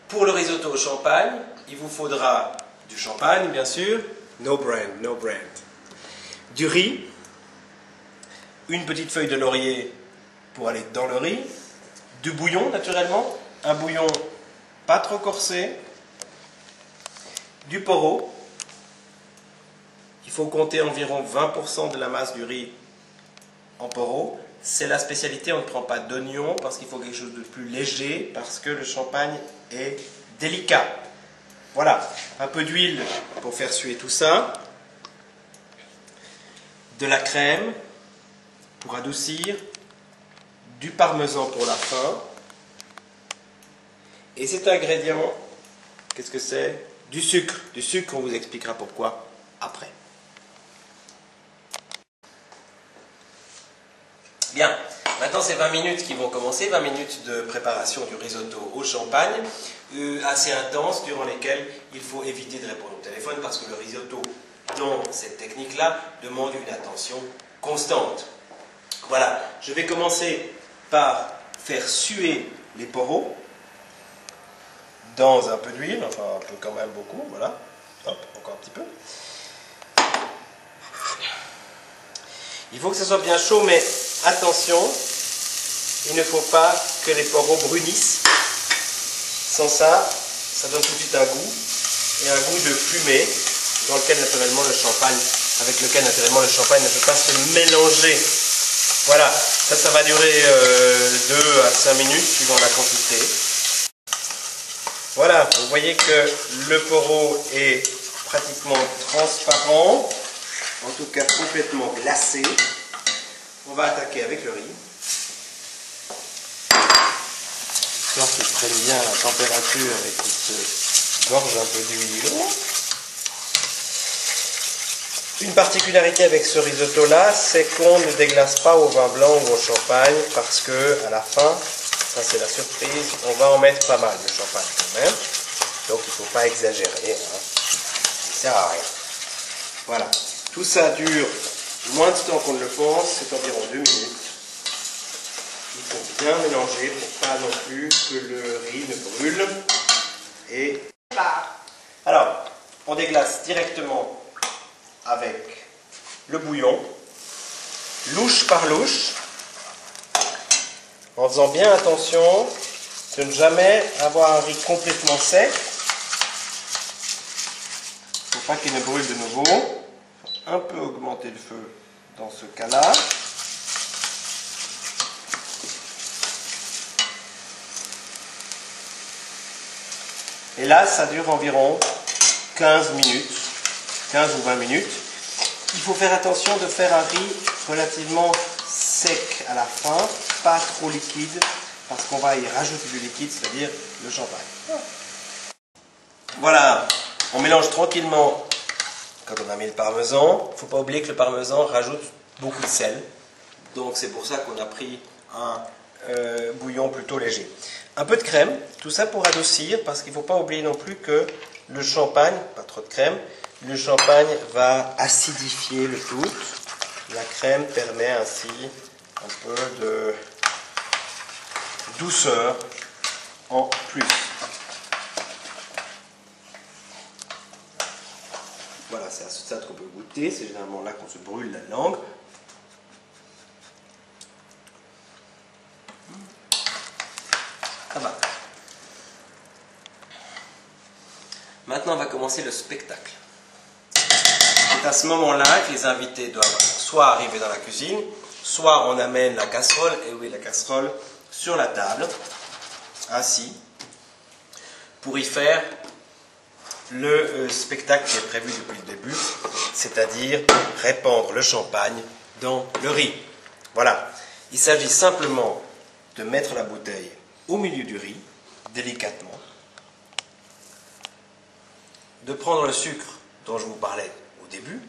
Pour le risotto au champagne, il vous faudra du champagne, bien sûr. No brand, no brand. Du riz. Une petite feuille de laurier pour aller dans le riz. Du bouillon, naturellement. Un bouillon pas trop corsé. Du poro. Il faut compter environ 20% de la masse du riz en poro. C'est la spécialité, on ne prend pas d'oignon parce qu'il faut quelque chose de plus léger, parce que le champagne est délicat. Voilà, un peu d'huile pour faire suer tout ça. De la crème pour adoucir. Du parmesan pour la fin. Et cet ingrédient, qu'est-ce que c'est? Du sucre. Du sucre, on vous expliquera pourquoi après. Bien, maintenant c'est 20 minutes qui vont commencer, 20 minutes de préparation du risotto au champagne, assez intense, durant lesquelles il faut éviter de répondre au téléphone parce que le risotto, dans cette technique-là, demande une attention constante. Voilà, je vais commencer par faire suer les poros dans un peu d'huile, enfin un peu quand même beaucoup, voilà, hop, encore un petit peu. Il faut que ce soit bien chaud, mais attention, il ne faut pas que les poros brunissent. Sans ça, ça donne tout de suite un goût, et un goût de fumée, dans lequel naturellement le champagne, avec lequel naturellement le champagne ne peut pas se mélanger. Voilà, ça va durer 2 à 5 minutes, suivant la quantité. Voilà, vous voyez que le poro est pratiquement transparent. En tout cas complètement glacé. On va attaquer avec le riz. Histoire qu'il prenne bien la température et qu'il se gorge un peu d'huile. Une particularité avec ce risotto-là, c'est qu'on ne déglace pas au vin blanc ou au champagne parce que à la fin, ça c'est la surprise, on va en mettre pas mal de champagne quand même. Donc il ne faut pas exagérer. Hein. Ça ne sert à rien. Voilà. Tout ça dure moins de temps qu'on ne le pense, c'est environ 2 minutes. Il faut bien mélanger pour pas non plus que le riz ne brûle. Et alors, on déglace directement avec le bouillon, louche par louche, en faisant bien attention de ne jamais avoir un riz complètement sec. Il ne faut pas qu'il ne brûle de nouveau. Un peu augmenter le feu dans ce cas-là. Et là, ça dure environ 15 minutes, 15 ou 20 minutes. Il faut faire attention de faire un riz relativement sec à la fin, pas trop liquide, parce qu'on va y rajouter du liquide, c'est-à-dire le champagne. Voilà, on mélange tranquillement. Quand on a mis le parmesan, il ne faut pas oublier que le parmesan rajoute beaucoup de sel. Donc c'est pour ça qu'on a pris un bouillon plutôt léger. Un peu de crème, tout ça pour adoucir, parce qu'il ne faut pas oublier non plus que le champagne, pas trop de crème, le champagne va acidifier le tout. La crème permet ainsi un peu de douceur en plus. Voilà, c'est à ce stade qu'on peut goûter, c'est généralement là qu'on se brûle la langue. Ça va. Maintenant, on va commencer le spectacle. C'est à ce moment-là que les invités doivent soit arriver dans la cuisine, soit on amène la casserole, et oui, la casserole, sur la table, ainsi, pour y faire le spectacle qui est prévu depuis le début, c'est-à-dire répandre le champagne dans le riz. Voilà, il s'agit simplement de mettre la bouteille au milieu du riz, délicatement, de prendre le sucre dont je vous parlais au début,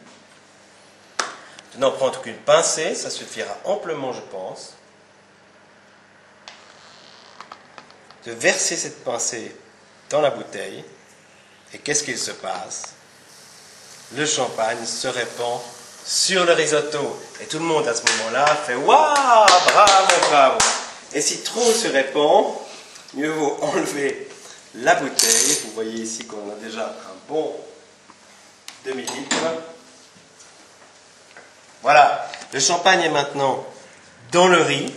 de n'en prendre qu'une pincée, ça suffira amplement je pense, de verser cette pincée dans la bouteille. Et qu'est-ce qu'il se passe? Le champagne se répand sur le risotto. Et tout le monde à ce moment-là fait « Waouh, bravo, bravo !» Et si trop se répand, mieux vaut enlever la bouteille. Vous voyez ici qu'on a déjà un bon demi-litre. Voilà, le champagne est maintenant dans le riz.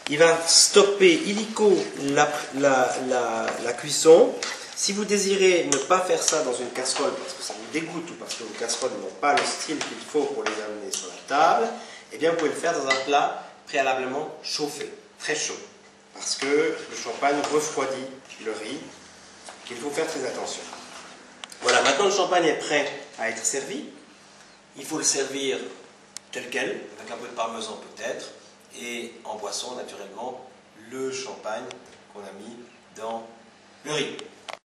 Il va stopper illico la cuisson. Si vous désirez ne pas faire ça dans une casserole parce que ça vous dégoûte ou parce que vos casseroles n'ont pas le style qu'il faut pour les amener sur la table, eh bien vous pouvez le faire dans un plat préalablement chauffé, très chaud. Parce que le champagne refroidit le riz, qu'il faut faire très attention. Voilà, maintenant le champagne est prêt à être servi. Il faut le servir tel quel, avec un peu de parmesan peut-être, et en boisson naturellement le champagne qu'on a mis dans le riz.